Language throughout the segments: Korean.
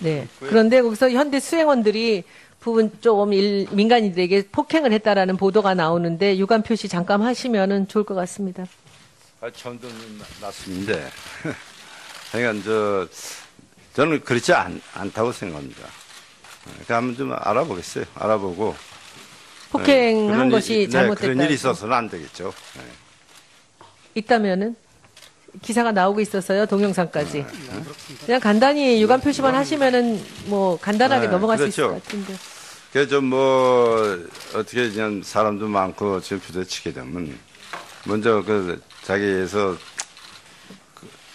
네. 그런데 거기서 현대 수행원들이 부분 좀 민간인들에게 폭행을 했다라는 보도가 나오는데 유감 표시 잠깐 하시면은 좋을 것 같습니다. 처음 듣는 말씀인데, 그러니까 저는 그렇지 않다고 생각합니다. 그러니까 한번 좀 알아보겠어요. 알아보고 폭행한 것이 잘못됐다. 그런 일이 있어서는 안 되겠죠. 네. 있다면은 기사가 나오고 있어서요. 동영상까지. 그냥 간단히 유감 표시만 하시면은 뭐 간단하게 넘어갈 그렇죠. 수 있을 것 같은데. 그래서 어떻게 그냥 사람도 많고 지금 부딪히게 되면 먼저 자기에서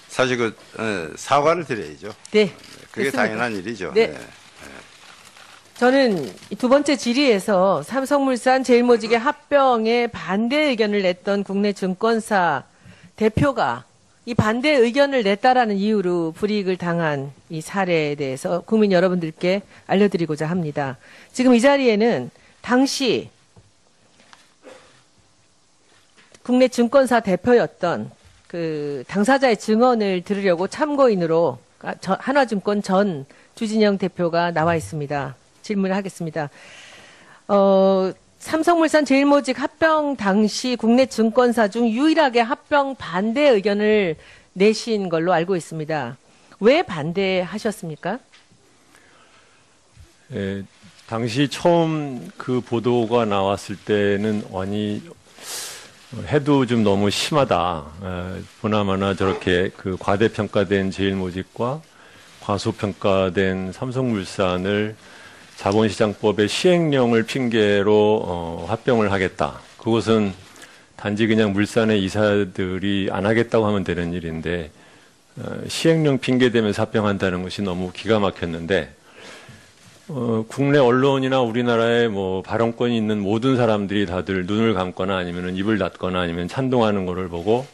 사실 사과를 드려야죠. 네. 그게 됐습니다. 당연한 일이죠. 네. 네. 저는 두 번째 질의에서 삼성물산 제일모직의 합병에 반대 의견을 냈던 국내 증권사 대표가 이 반대 의견을 냈다라는 이유로 불이익을 당한 이 사례에 대해서 국민 여러분들께 알려드리고자 합니다. 지금 이 자리에는 당시 국내 증권사 대표였던 그 당사자의 증언을 들으려고 참고인으로 한화증권 전 주진영 대표가 나와 있습니다. 질문을 하겠습니다. 삼성물산 제일모직 합병 당시 국내 증권사 중 유일하게 합병 반대 의견을 내신 걸로 알고 있습니다. 왜 반대하셨습니까? 당시 처음 그 보도가 나왔을 때는 해도 좀 너무 심하다. 보나마나 저렇게 그 과대평가된 제일모직과 과소평가된 삼성물산을 자본시장법의 시행령을 핑계로 합병을 하겠다. 그것은 단지 그냥 물산의 이사들이 안 하겠다고 하면 되는 일인데 시행령 핑계 대면서 합병한다는 것이 너무 기가 막혔는데 국내 언론이나 우리나라에 뭐 발언권이 있는 모든 사람들이 다들 눈을 감거나 아니면 입을 닫거나 아니면 찬동하는 것을 보고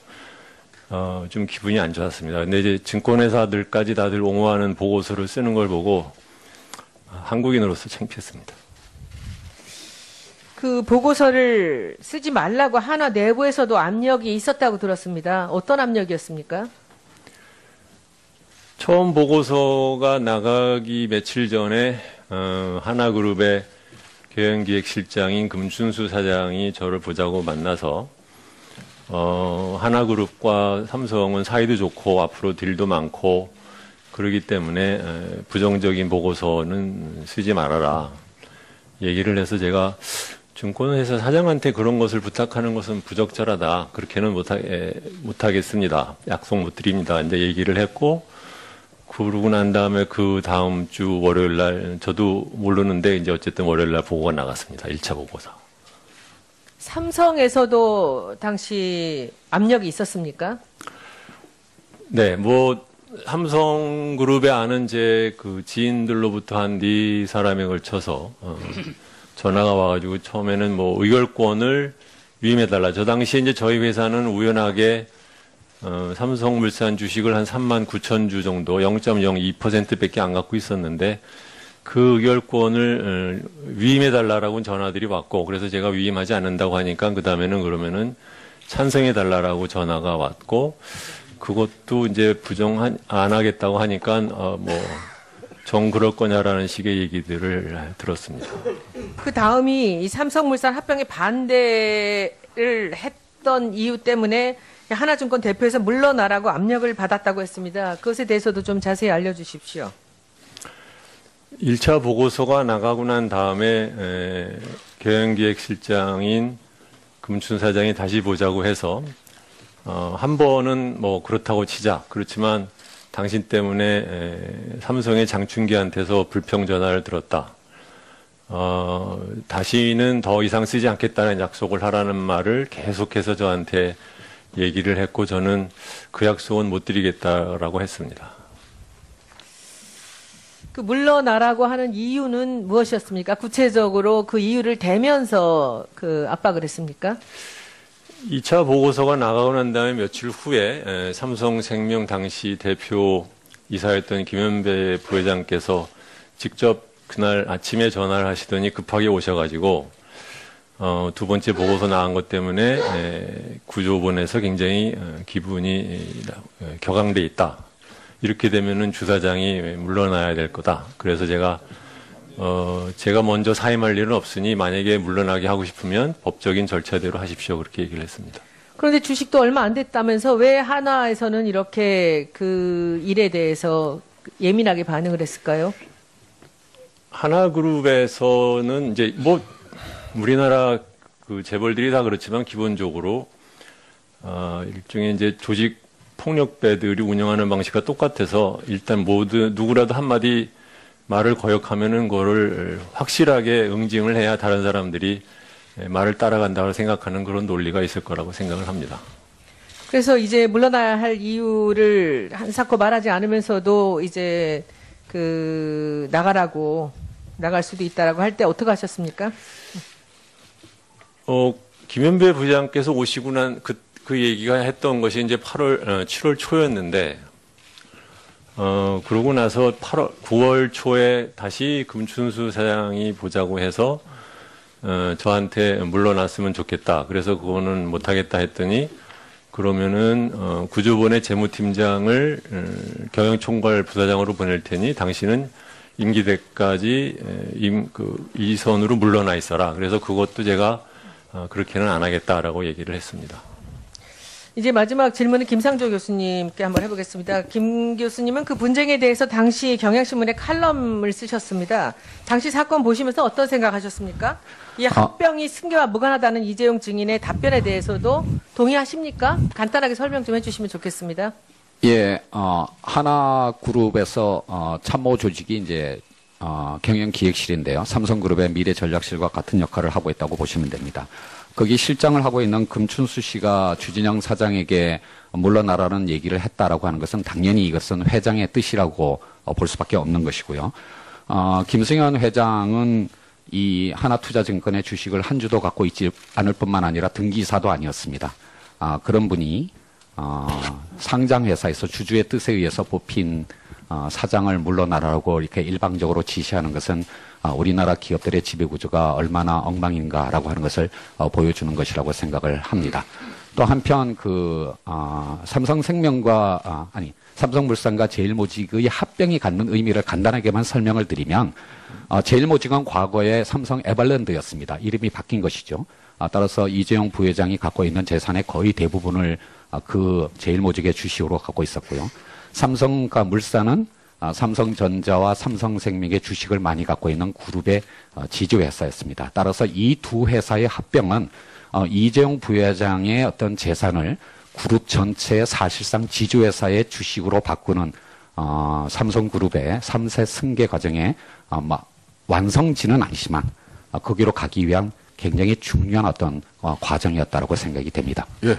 좀 기분이 안 좋았습니다. 근데 이제 증권회사들까지 다들 옹호하는 보고서를 쓰는 걸 보고 한국인으로서 창피했습니다. 그 보고서를 쓰지 말라고 한화 내부에서도 압력이 있었다고 들었습니다. 어떤 압력이었습니까? 처음 보고서가 나가기 며칠 전에 하나그룹의 경영기획실장인 금춘수 사장이 저를 보자고 만나서 하나그룹과 삼성은 사이도 좋고 앞으로 딜도 많고 그렇기 때문에 부정적인 보고서는 쓰지 말아라 얘기를 해서 제가 증권회사 사장한테 그런 것을 부탁하는 것은 부적절하다. 그렇게는 못하겠습니다. 약속 못 드립니다. 이제 얘기를 했고 그러고 난 다음에 그 다음 주 월요일 날 저도 모르는데 이제 어쨌든 월요일 날 보고가 나갔습니다. 1차 보고서. 삼성에서도 당시 압력이 있었습니까? 네, 삼성그룹에 아는 제 그 지인들로부터 한 4사람에 걸쳐서 전화가 와가지고 처음에는 의결권을 위임해달라. 저 당시에 이제 저희 회사는 우연하게 삼성물산 주식을 한 39,000주 정도 0.02%밖에 안 갖고 있었는데 그 의결권을 위임해달라라고 전화들이 왔고 그래서 제가 위임하지 않는다고 하니까 그 다음에는 그러면은 찬성해달라라고 전화가 왔고 그것도 이제 안 하겠다고 하니까 정 그럴 거냐라는 식의 얘기들을 들었습니다. 그 다음이 이 삼성물산 합병에 반대를 했던 이유 때문에 하나증권 대표에서 물러나라고 압력을 받았다고 했습니다. 그것에 대해서도 좀 자세히 알려주십시오. 1차 보고서가 나가고 난 다음에 경영기획실장인 금춘 사장이 다시 보자고 해서 한 번은 그렇다고 치자. 그렇지만 당신 때문에 삼성의 장충기한테서 불평 전화를 들었다. 다시는 더 이상 쓰지 않겠다는 약속을 하라는 말을 계속해서 저한테 얘기를 했고 저는 그 약속은 못 드리겠다라고 했습니다. 그 물러나라고 하는 이유는 무엇이었습니까? 구체적으로 그 이유를 대면서 그 압박을 했습니까? 2차 보고서가 나가고 난 다음에 며칠 후에 삼성생명 당시 대표 이사였던 김현배 부회장께서 직접 그날 아침에 전화를 하시더니 급하게 오셔가지고 두 번째 보고서 나간 것 때문에 구조본에서 굉장히 기분이 격앙돼 있다. 이렇게 되면은 주사장이 물러나야 될 거다. 그래서 제가 먼저 사임할 일은 없으니 만약에 물러나게 하고 싶으면 법적인 절차대로 하십시오. 그렇게 얘기를 했습니다. 그런데 주식도 얼마 안 됐다면서 왜 한화에서는 이렇게 그 일에 대해서 예민하게 반응을 했을까요? 하나그룹에서는 이제 뭐 우리나라 그 재벌들이 다 그렇지만 기본적으로 일종의 이제 조직 폭력배들이 운영하는 방식과 똑같아서 일단 누구라도 한마디 말을 거역하면은 그거를 확실하게 응징을 해야 다른 사람들이 말을 따라간다고 생각하는 그런 논리가 있을 거라고 생각을 합니다. 그래서 이제 물러나야 할 이유를 한사코 말하지 않으면서도 이제 그 나갈 수도 있다라고 할 때 어떻게 하셨습니까? 김현배 부장께서 오시고 난 그 얘기가 했던 것이 이제 7월 초였는데, 그러고 나서 9월 초에 다시 금춘수 사장이 보자고 해서, 저한테 물러났으면 좋겠다. 그래서 그거는 못하겠다 했더니, 그러면은, 구조본의 재무팀장을 경영총괄 부사장으로 보낼 테니 당신은 임기 때까지 이 선으로 물러나 있어라. 그래서 그것도 제가 그렇게는 안 하겠다라고 얘기를 했습니다. 이제 마지막 질문은 김상조 교수님께 한번 해보겠습니다. 김 교수님은 그 분쟁에 대해서 당시 경향신문에 칼럼을 쓰셨습니다. 당시 사건 보시면서 어떤 생각하셨습니까? 이 합병이 승계와 무관하다는 이재용 증인의 답변에 대해서도 동의하십니까? 간단하게 설명 좀 해주시면 좋겠습니다. 예, 하나그룹에서 참모 조직이 이제 경영기획실인데요. 삼성그룹의 미래전략실과 같은 역할을 하고 있다고 보시면 됩니다. 거기 실장을 하고 있는 금춘수 씨가 주진영 사장에게 물러나라는 얘기를 했다라고 하는 것은 당연히 이것은 회장의 뜻이라고 볼 수밖에 없는 것이고요. 김승현 회장은 이 하나투자증권의 주식을 한 주도 갖고 있지 않을 뿐만 아니라 등기사도 아니었습니다. 그런 분이 상장회사에서 주주의 뜻에 의해서 뽑힌 사장을 물러나라고 이렇게 일방적으로 지시하는 것은 우리나라 기업들의 지배구조가 얼마나 엉망인가라고 하는 것을 보여주는 것이라고 생각을 합니다. 또 한편 삼성물산과 제일모직의 합병이 갖는 의미를 간단하게만 설명을 드리면 제일모직은 과거에 삼성 에벌랜드였습니다. 이름이 바뀐 것이죠. 따라서 이재용 부회장이 갖고 있는 재산의 거의 대부분을 그 제일모직의 주식으로 갖고 있었고요. 삼성과 물산은 삼성전자와 삼성생명의 주식을 많이 갖고 있는 그룹의 지주회사였습니다. 따라서 이 두 회사의 합병은 이재용 부회장의 어떤 재산을 그룹 전체의 사실상 지주회사의 주식으로 바꾸는 삼성그룹의 3세 승계 과정의 완성지는 아니지만 거기로 가기 위한 굉장히 중요한 어떤 과정이었다고 생각이 됩니다. 예.